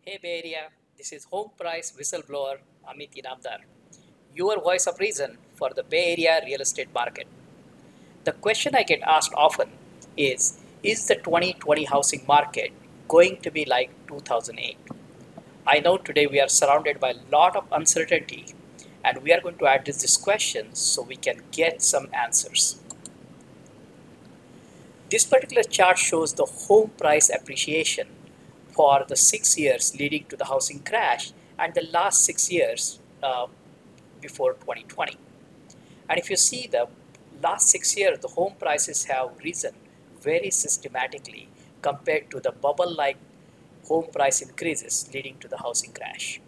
Hey Bay Area, this is home price whistleblower Amit Inamdar, your voice of reason for the Bay Area real estate market. The question I get asked often is the 2020 housing market going to be like 2008? I know today we are surrounded by a lot of uncertainty and we are going to address this question so we can get some answers. This particular chart shows the home price appreciation for the 6 years leading to the housing crash and the last 6 years before 2020. And if you see the last 6 years, the home prices have risen very systematically compared to the bubble like home price increases leading to the housing crash.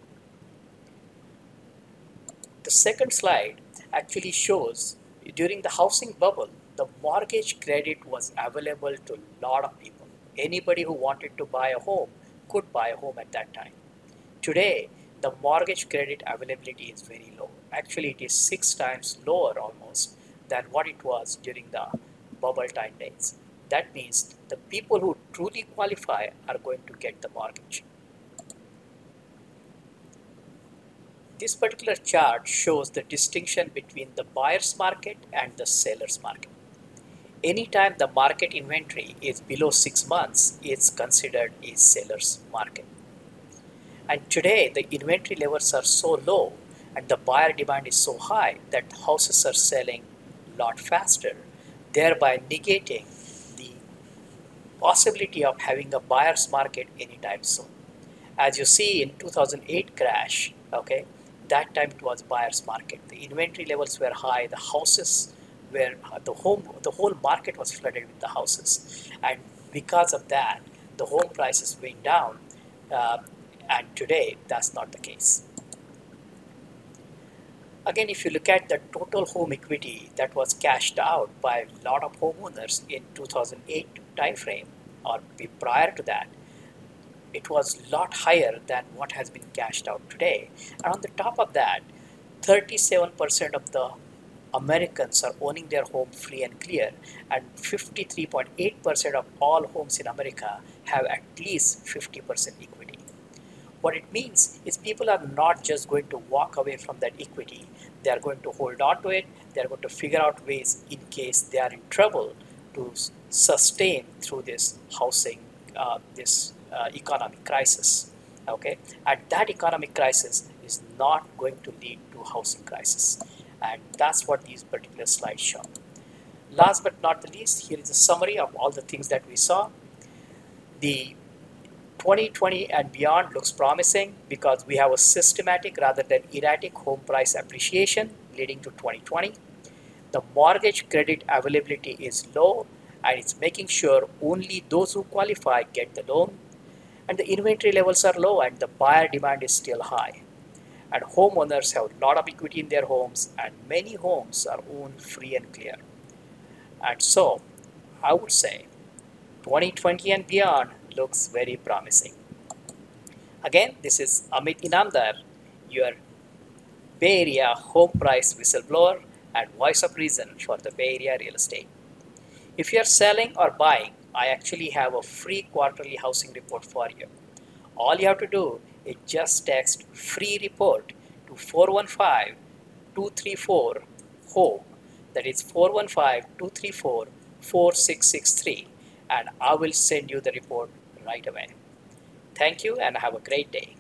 The second slide actually shows during the housing bubble, the mortgage credit was available to a lot of people. Anybody who wanted to buy a home could buy a home at that time. Today, the mortgage credit availability is very low. Actually, it is 6 times lower almost than what it was during the bubble time days. That means the people who truly qualify are going to get the mortgage. This particular chart shows the distinction between the buyer's market and the seller's market. Anytime the market inventory is below 6 months, it's considered a seller's market. And today the inventory levels are so low and the buyer demand is so high that houses are selling a lot faster, thereby negating the possibility of having a buyer's market anytime soon. As you see in 2008 crash, okay, that time it was buyer's market. The inventory levels were high, the houses were the whole market was flooded with the houses, and because of that, the home prices went down. Uh, and today, that's not the case. Again, if you look at the total home equity that was cashed out by a lot of homeowners in 2008 timeframe or prior to that, it was a lot higher than what has been cashed out today. And on the top of that, 37% of the Americans are owning their home free and clear, and 53.8% of all homes in America have at least 50% equity. What it means is people are not just going to walk away from that equity, they are going to hold on to it, they are going to figure out ways in case they are in trouble to sustain through this housing, economic crisis. Okay, and that economic crisis is not going to lead to housing crisis, and that's what these particular slides show. Last but not the least, here is a summary of all the things that we saw. The 2020 and beyond looks promising because we have a systematic rather than erratic home price appreciation leading to 2020. The mortgage credit availability is low and it's making sure only those who qualify get the loan. And the inventory levels are low and the buyer demand is still high. And homeowners have a lot of equity in their homes and many homes are owned free and clear. And so, I would say 2020 and beyond looks very promising. Again, this is Amit Inamdar, your Bay Area home price whistleblower and voice of reason for the Bay Area real estate. If you are selling or buying, I actually have a free quarterly housing report for you. All you have to do is just text free report to 415 234 home, that is 415 234 4663, and I will send you the report right away. Thank you and have a great day.